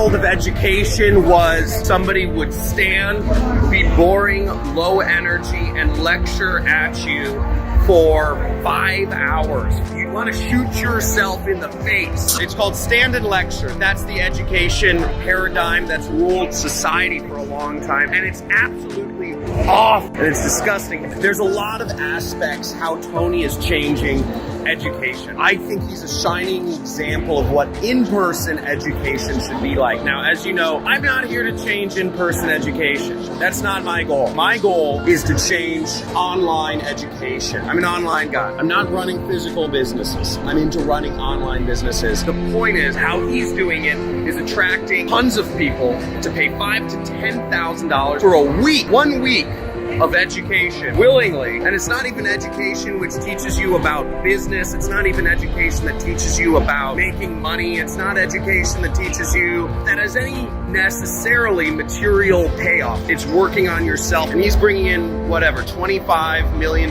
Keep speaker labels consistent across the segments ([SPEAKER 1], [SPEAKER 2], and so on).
[SPEAKER 1] world of education was somebody would stand, be boring, low energy, and lecture at you for 5 hours. You want to shoot yourself in the face. It's called stand and lecture. That's the education paradigm that's ruled society for a long time, and it's absolutely off, and it's disgusting. There's a lot of aspects how Tony is changing education. I think he's a shining example of what in-person education should be like. Now, as you know, I'm not here to change in-person education. That's not my goal. My goal is to change online education. I'm an online guy. I'm not running physical businesses. I'm into running online businesses. The point is, how he's doing it is attracting tons of people to pay $5,000 to $10,000 for a week, 1 week of education willingly. And it's not even education which teaches you about business. It's not even education that teaches you about making money. It's not education that teaches you that has any necessarily material payoff. It's working on yourself. And he's bringing in whatever, $25 million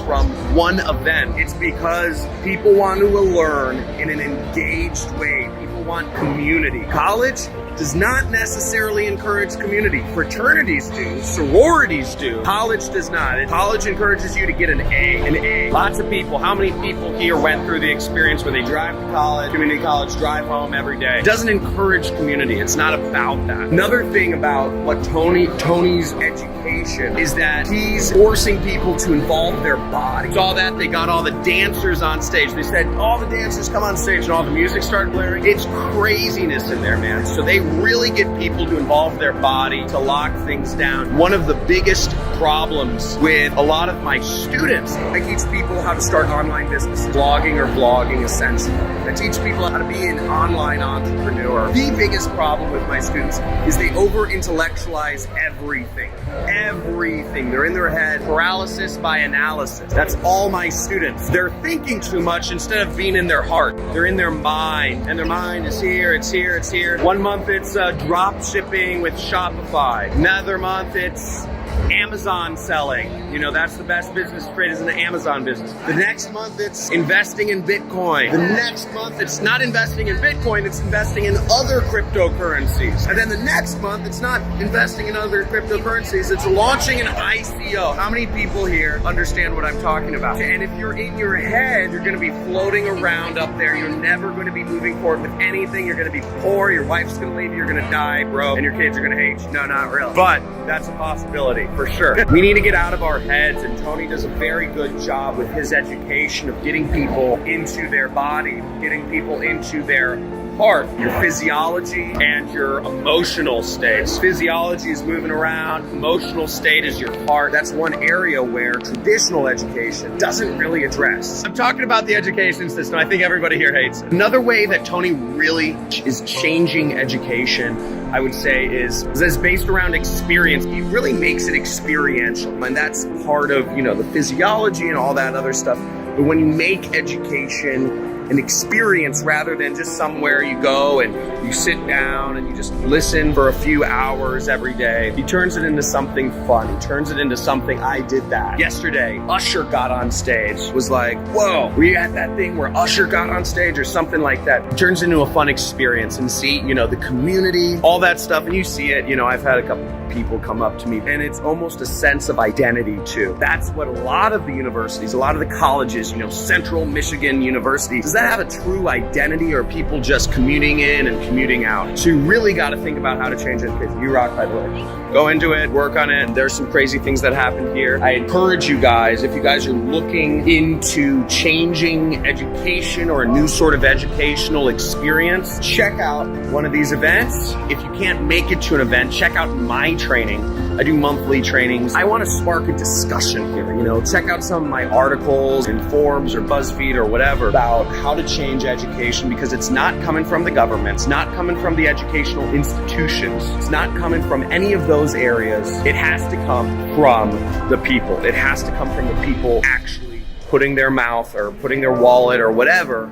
[SPEAKER 1] from one event. It's because people want to learn in an engaged way. People want community. College does not necessarily encourage community. Fraternities do, sororities do. College does not. College encourages you to get an A. Lots of people, how many people here went through the experience where they drive to college, community college, drive home every day? It doesn't encourage community. It's not about that. Another thing about what Tony's education is that he's forcing people to involve their body. Saw that? They got all the dancers on stage. They said all the dancers come on stage and all the music started blaring. It's craziness in there, man. So they really get people to involve their body to lock things down. One of the biggest problems with a lot of my students, I teach people how to start online businesses, blogging or vlogging essentially. I teach people how to be an online entrepreneur. The biggest problem with my students is they over-intellectualize everything. Everything. They're in their head, paralysis by analysis. That's all my students. They're thinking too much instead of being in their heart. They're in their mind, and their mind is here, it's here, it's here. 1 month it's drop shipping with Shopify. Another month it's Amazon selling. You know, that's the best business trade is in the Amazon business. The next month it's investing in Bitcoin. The next month it's not investing in Bitcoin, it's investing in other cryptocurrencies. And then the next month it's not investing in other cryptocurrencies, it's launching an ICO. How many people here understand what I'm talking about? And if you're in your head, you're gonna be floating around up there. You're never gonna be moving forward with anything. You're gonna be poor, your wife's gonna leave you, you're gonna die, bro, and your kids are gonna hate you. No, not really. But that's a possibility. For sure. We need to get out of our heads, and Tony does a very good job with his education of getting people into their body, getting people into their heart, your physiology and your emotional states. Physiology is moving around, emotional state is your heart. That's one area where traditional education doesn't really address. I'm talking about the education system. I think everybody here hates it. Another way that Tony really is changing education, I would say, is based around experience. He really makes it experiential, and that's part of, you know, the physiology and all that other stuff. But when you make education an experience rather than just somewhere you go and you sit down and you just listen for a few hours every day, he turns it into something fun. He turns it into something. I did that yesterday. Usher got on stage. Was like, whoa, were you at that thing where Usher got on stage or something like that? It turns into a fun experience, and see, you know, the community, all that stuff. And you see it, you know, I've had a couple people come up to me, and it's almost a sense of identity too. That's what a lot of the universities, a lot of the colleges, you know, Central Michigan University, does that have a true identity, or are people just commuting in and commuting out? So you really got to think about how to change education. You rock, by the way. Go into it, work on it. There's some crazy things that happen here. I encourage you guys, if you guys are looking into changing education or a new sort of educational experience, check out one of these events. If you can't make it to an event, check out my training. I do monthly trainings. I want to spark a discussion here, you know, check out some of my articles in Forbes or BuzzFeed or whatever about how to change education, because it's not coming from the government, it's not coming from the educational institutions, it's not coming from any of those areas. It has to come from the people. It has to come from the people actually putting their mouth or putting their wallet or whatever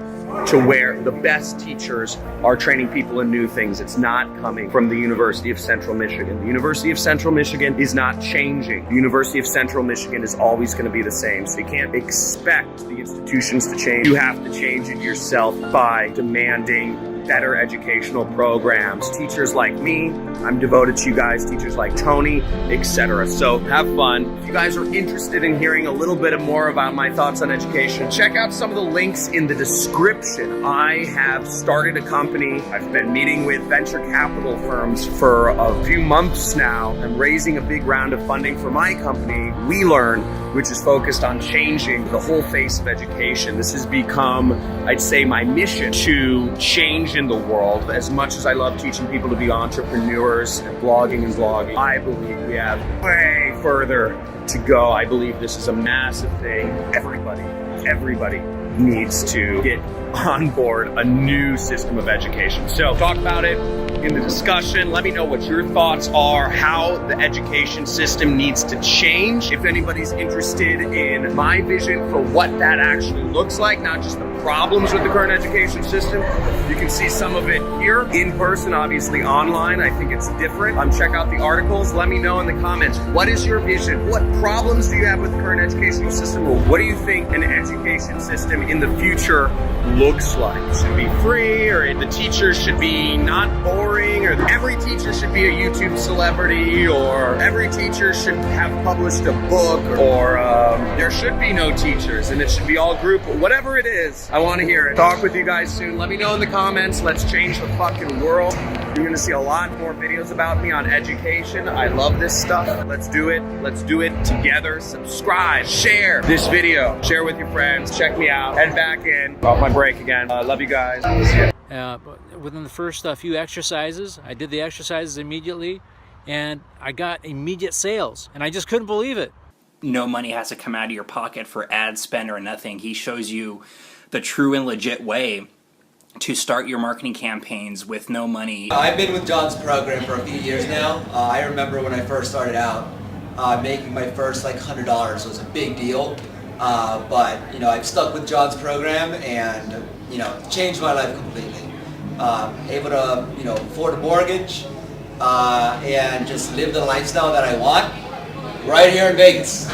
[SPEAKER 1] to where the best teachers are training people in new things. It's not coming from the University of Central Michigan. The University of Central Michigan is not changing. The University of Central Michigan is always going to be the same. So you can't expect the institutions to change. You have to change it yourself by demanding better educational programs. Teachers like me, I'm devoted to you guys, teachers like Tony, etc. So have fun. If you guys are interested in hearing a little bit more about my thoughts on education, check out some of the links in the description. I have started a company. I've been meeting with venture capital firms for a few months now. I'm raising a big round of funding for my company, We Learn, which is focused on changing the whole face of education. This has become, I'd say, my mission to change in the world. As much as I love teaching people to be entrepreneurs and blogging, I believe we have way further to go. I believe this is a massive thing. Everybody needs to get on board a new system of education. So talk about it in the discussion. Let me know what your thoughts are, how the education system needs to change. If anybody's interested in my vision for what that actually looks like, not just the problems with the current education system, you can see some of it here in person, obviously online. I think it's different. Check out the articles. Let me know in the comments, what is your vision? What problems do you have with the current educational system? Or what do you think an education system in the future looks like? It should be free, or the teachers should be not boring, or every teacher should be a YouTube celebrity, or every teacher should have published a book, or there should be no teachers and it should be all group. Whatever it is, I want to hear it. Talk with you guys soon. Let me know in the comments. Let's change the fucking world. You're gonna see a lot more videos about me on education. I love this stuff. Let's do it. Let's do it together. Subscribe, share this video, share with your friends. Check me out. Head back in. Off my break again. Love you guys.
[SPEAKER 2] Within the first few exercises, I did the exercises immediately, and I got immediate sales, and I just couldn't believe it.
[SPEAKER 3] No money has to come out of your pocket for ad spend or nothing. He shows you the true and legit way to start your marketing campaigns with no money.
[SPEAKER 4] I've been with John's program for a few years now. I remember when I first started out, making my first like $100 was a big deal. But I've stuck with John's program and changed my life completely. Able to afford a mortgage and just live the lifestyle that I want right here in Vegas.